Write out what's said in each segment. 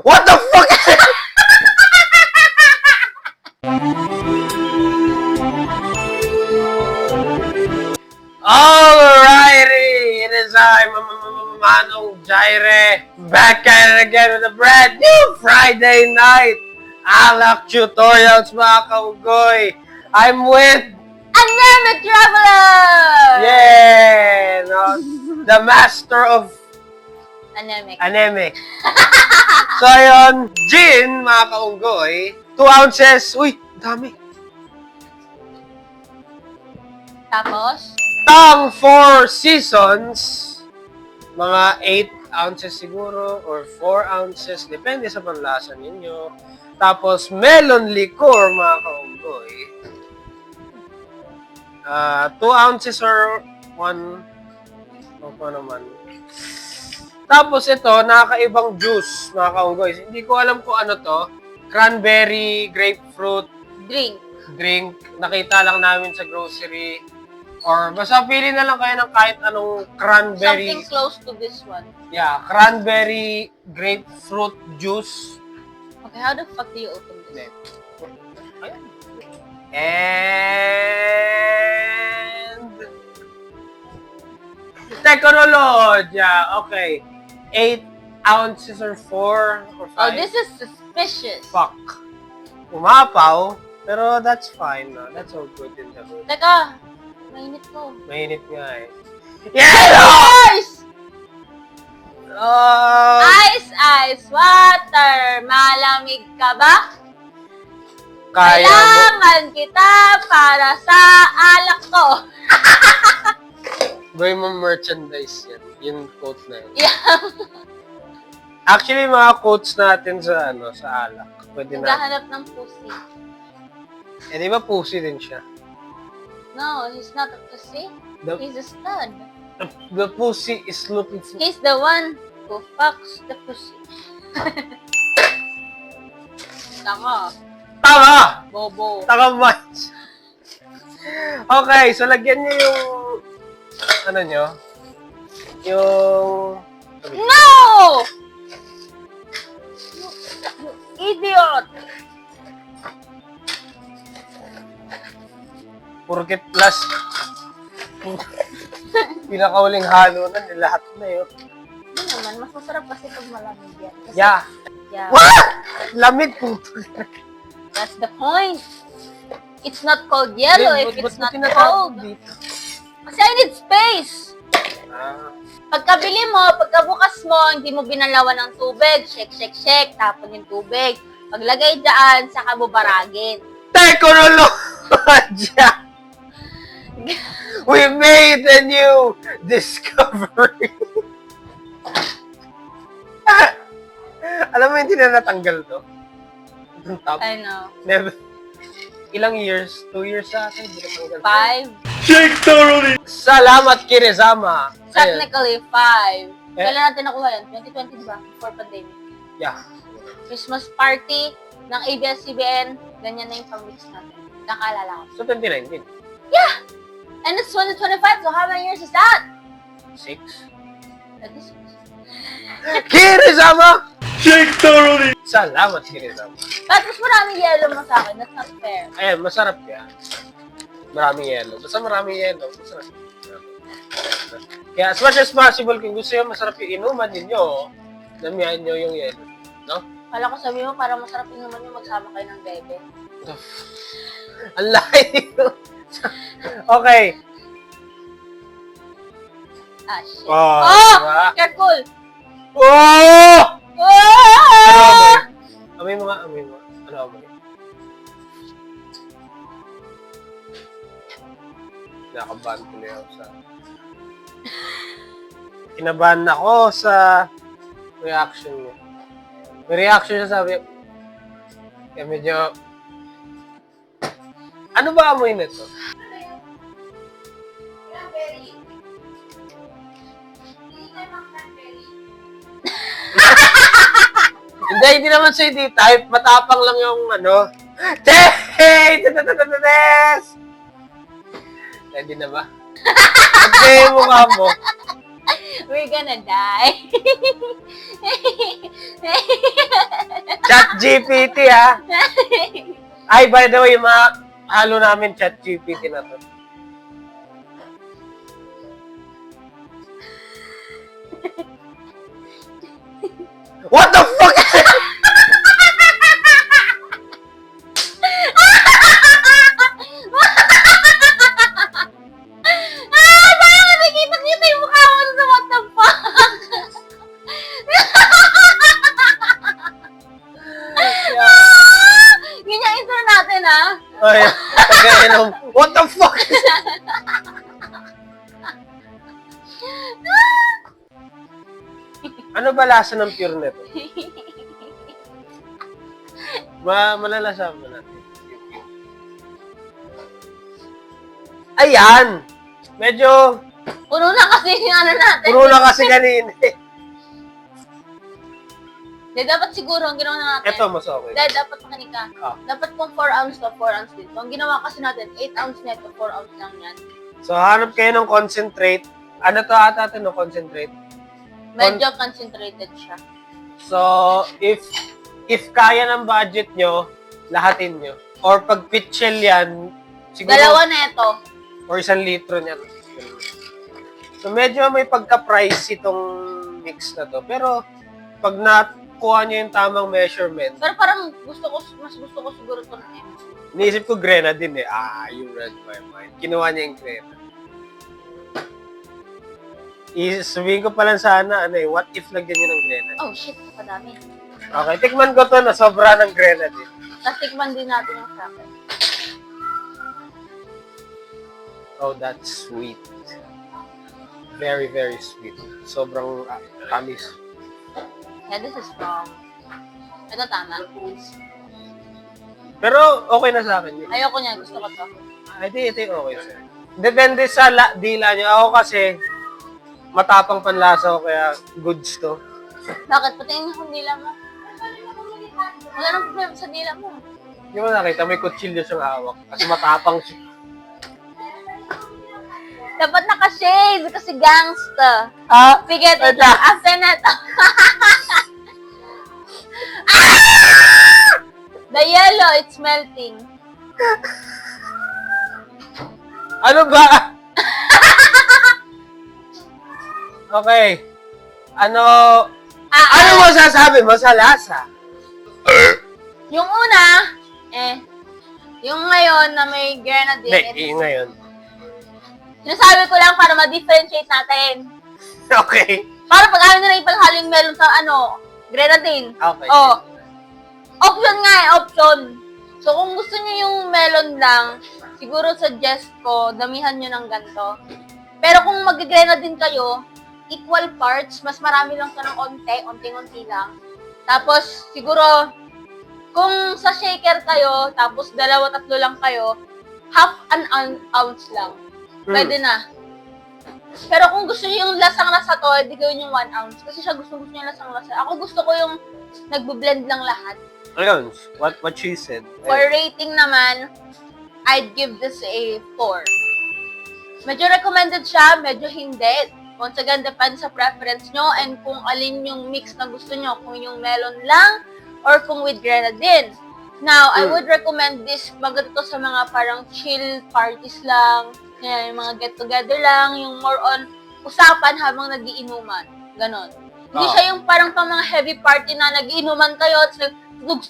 What the fuck? Alrighty, it is I, Manong Jaire, back at it again with a brand new Friday night Alak tutorials, mga kaugoy. I'm with Anemic Traveler! yeah, no, the master of Anemic. So yun, gin, mga kaunggoy, 2 ounces. Uy, dami. Tapos, Tang 4 seasons, mga 8 ounces siguro, or 4 ounces, depende sa panlasa ninyo. Tapos, melon liquor, mga kaunggoy. 2 ounces or 1, o pa naman. Tapos ito, nakakaibang juice, mga kaunggoy. Hindi ko alam kung ano to. Cranberry, grapefruit, drink. Nakita lang namin sa grocery. Or basta pili na lang kayo ng kahit anong cranberry. Something close to this one. Yeah, cranberry grapefruit juice. Okay, how the fuck do you open this? Ayan. And technology. Okay. 8 ounces or 4 or 5. Oh, this is suspicious. Fuck. Umapaw. Pero that's fine. No? That's all good in the hood. Teka, mainit ko. Mainit nga eh. Yellow! Ice! Oh! Ice, water. Malamig ka ba? Kaya mo. Kailangan kita para sa alak ko. Gawin mo merchandise yan. Yung quote na yun. Yeah. Actually, mga quotes natin sa sa alak. Pwede na. Naghahanap ng pussy. Eh, di ba pussy din siya? No, he's not a pussy. The, He's a stud. the pussy is looking for... He's the one who fucks the pussy. Tama. Tama! Bobo. Tama much. Okay, so lagyan niyo yung... Ano nyo? Yung... No! You idiot! Purkit plus. Pinakauling halo na, lahat na yun. Hindi naman, mas masarap kasi pag malamig yan. Kasi, Yeah. yeah. What? Lamig po. That's the point. It's not called yellow if it's not cold. Kasi I need space. Pagkabili mo, pagkabukas mo, hindi mo binalawan ng tubig. Shake. Tapon yung tubig. Paglagay dyan, saka mo baragin. Technology! We made a new discovery. Alam mo, hindi na natanggal to. Itong top. I know. Never. Ilang years? 2 years sa akin. Hindi natanggal. 5. Salamat, Kirizama. Ayun. Technically, 5. Kailan natin nakuha yan? 2020, diba? Before pandemic. Yeah. Christmas party ng ABS-CBN. Ganyan na yung pang-mix natin. Nakaalala ko. So, 2019. Yeah! And it's 2025, so how many years is that? 6. That is 6. Kirizama! Salamat, Kirizama. But mas maraming yellow mo sa akin. That's not fair. Ayan, masarap yan. Maraming yellow. Basta maraming yellow. Masarap. Kaya as much as possible, kung gusto nyo masarap yung inuman ninyo, damihan nyo yung yellow. No? Kala ko sabi mo, para masarap yung naman yung magsama kayo ng bebe. Ang layo. Okay. Ah, shit. Oh! Diba? Careful! Oh! Ano Oh! amoy? Amoy mo. Ano amoy? Nakabahan tuloy ako sa... Kinabahan ako sa reaction niya. May reaction siya, sabi, kaya medyo... Ano ba amoy na to? Cranberry. Hindi tayo mag-cranberry. Hindi naman siya hindi type. Matapang lang yung ano. Hey! Ready na ba? Okay, mukha mo. We're gonna die. Chat GPT, ha? Ay, by the way, halo namin Chat GPT na to. What the fuck? Parang nakikita-kita yung mukha mo sa what the fuck? Yun yung intro natin, ha? Ay, tagainom. What the fuck? Ano ba lasa ng pure nito? Malalasahan mo natin. Ayan! Medyo, Puno na kasi yung ano natin. puro na kasi kanina. Di, dapat siguro, ang ginawa na natin. Ito, mas okay. Dahil dapat makinig ka. Ah. Dapat kung 4 ounce to, 4 ounce dito. Ang ginawa kasi natin, 8 ounce neto, 4 ounce lang yan. So, hanap kayo ng concentrate. Ano to ata ito, no? Concentrate? Medyo concentrated siya. So, if kaya ng budget nyo, lahatin nyo. Or pag pitchel yan, siguro, Dalawa neto. or 1 litro niyan. So, medyo may pagka-price itong mix na to. Pero, pag nakuha nyo yung tamang measurement, Pero parang mas gusto ko siguro ito ng M. iniisip ko grenadine eh. You read my mind. Kinuha niya yung grenadine. Sabihin ko pa lang sana, what if lagyan nyo ng grenadine? Oh shit, padami. Okay, tikman ko to na sobra ng grenadine. Tapos tikman din natin yung sa akin. Oh, that's sweet. Very, very sweet. Sobrang tamis. Yeah, this is strong. Ito tama. Pero okay na sa akin yun. Ayoko niya, gusto ko to. Ito yung okay sir. Depende sa dila nyo. Ako kasi, matapang panlasa ko kaya goods to. Bakit? Patingin niyo kung dila mo. Wala nang problema sa dila mo. Hindi mo nakita, may kutsilyo siyang hawak. Kasi matapang siya. Dapat naka-shade kasi gangsta. Ah, Sige, ito. ito. After na to. The yellow, it's melting. ano ba? Okay. Ano masasabi mo sa lasa? Yung una, yung ngayon na may grenadine, Hindi, ngayon. sinasabi ko lang para ma-differentiate natin. Okay. Para pag ayaw na ipaghalo yung melon sa grenadine. Okay. Oh. Option nga option. So kung gusto niyo yung melon lang, siguro suggest ko, damihan niyo ng ganito. Pero kung mag-grenadine kayo, equal parts, mas marami lang siya ng onti-unti lang. Tapos, siguro, kung sa shaker kayo, tapos 2-3 lang kayo, half an ounce lang. Pwede na. Pero kung gusto niyo yung lasang-lasa to, hindi gawin yung 1 ounce. Kasi siya gusto niya yung lasang-lasa. Ako gusto ko yung nagbo-blend lang lahat. Ayun, what she said. For rating naman, I'd give this a 4. Medyo recommended siya, medyo hindi. Once again, depende sa preference nyo and kung alin yung mix na gusto nyo. Kung yung melon lang or kung with grenadine. Now, I would recommend this maganda to sa mga parang chill parties lang. Yan, yung mga get-together lang. Yung more on usapan habang nagiinuman. Ganon. Hindi siya yung parang pang mga heavy party na nagiinuman kayo at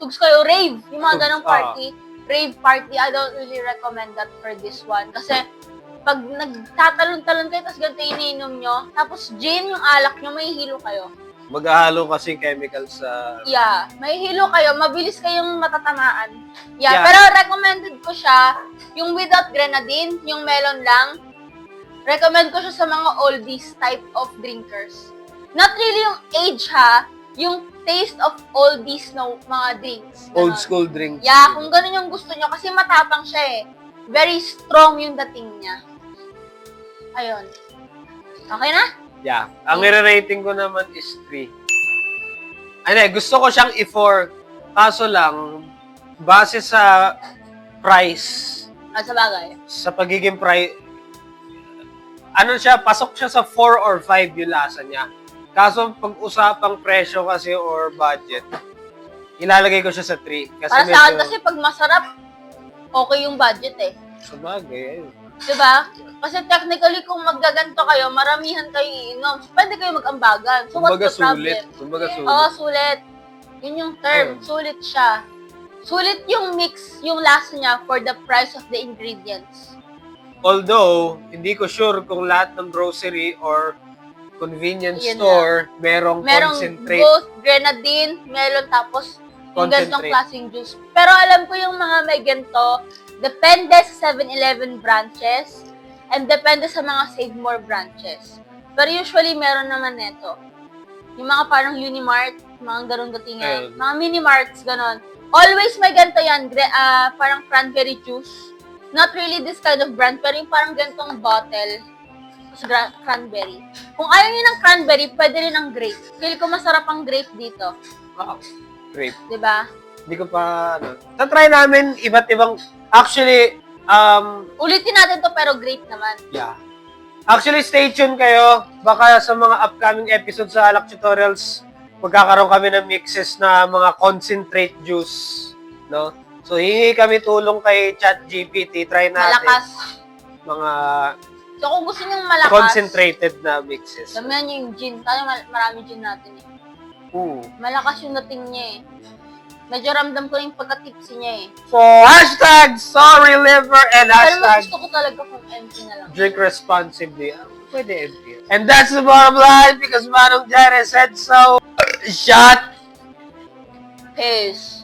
tugs kayo, rave. Yung mga ganong party. Rave party, I don't really recommend that for this one. Kasi, pag nagtatalon-talon kayo, tapos ganito iniinom nyo, tapos gin yung alak nyo, may hilo kayo. Maghahalo kasi chemical sa... Yeah, may hilo kayo, mabilis kayong matatamaan. Yeah. Pero recommended ko siya, yung without grenadine, yung melon lang, recommend ko siya sa mga oldies type of drinkers. Not really yung age ha, yung taste of oldies na mga drinks. Old Ganon. school drinks. Yeah, kung ganun yung gusto nyo, kasi matapang siya eh. Very strong yung dating niya. Ayun. Okay na? Yeah. Ang i-rating ko naman is 3. Gusto ko siyang i-4. Kaso lang, base sa price, Sa bagay. sa pagiging price, ano siya, pasok siya sa 4 or 5 yung lasa niya. Kaso pag usapang presyo kasi or budget, ilalagay ko siya sa 3. Kasi Para sa akin kasi pag masarap, okay yung budget eh. Sabagay, ayun. Diba? Kasi technically, kung maggaganto kayo, maramihan kayo iinom. So, pwede kayo mag-ambagan. So, what's Kumbaga the problem? Kumbaga sulit. Oo, sulit. Yun yung term. Ayun. Sulit siya. Sulit yung mix, yung lasa niya for the price of the ingredients. Although, hindi ko sure kung lahat ng grocery or convenience Yun store merong concentrate. both grenadine, melon, tapos yung ganitong Concentrate. klaseng juice. Pero alam ko yung mga may ganito, depende sa 7-Eleven branches and depende sa mga Save More branches. Pero usually, meron naman neto. Yung mga parang Unimart, mga ganun datingan. Ayun. Mga mini-marts, ganon. Always may ganito yan, parang cranberry juice. Not really this kind of brand, pero yung parang ganitong bottle. Tapos cranberry. Kung ayaw nyo ng cranberry, pwede rin ng grape. Feel ko masarap ang grape dito. Wow. Great. Diba? Hindi ko pa, tatry namin iba't ibang, actually, Ulitin natin to pero grape naman. yeah. Actually, stay tuned kayo. Baka sa mga upcoming episodes sa Alak Tutorials, magkakaroon kami ng mixes na mga concentrate juice. No? So, hingi kami tulong kay ChatGPT. Try natin. Malakas. Mga So, kung gusto nyo malakas, concentrated na mixes. damihan nyo yung gin. Tayo marami gin natin eh. Malakas yung dating niya eh. Medyo ramdam ko yung pagka-tipsy niya eh. So, hashtag sorry liver and Pero mas hashtag gusto ko talaga kung empty na lang. drink responsibly. Pwede empty. And that's the bottom line because Manong Jere said so. Shot! Peace.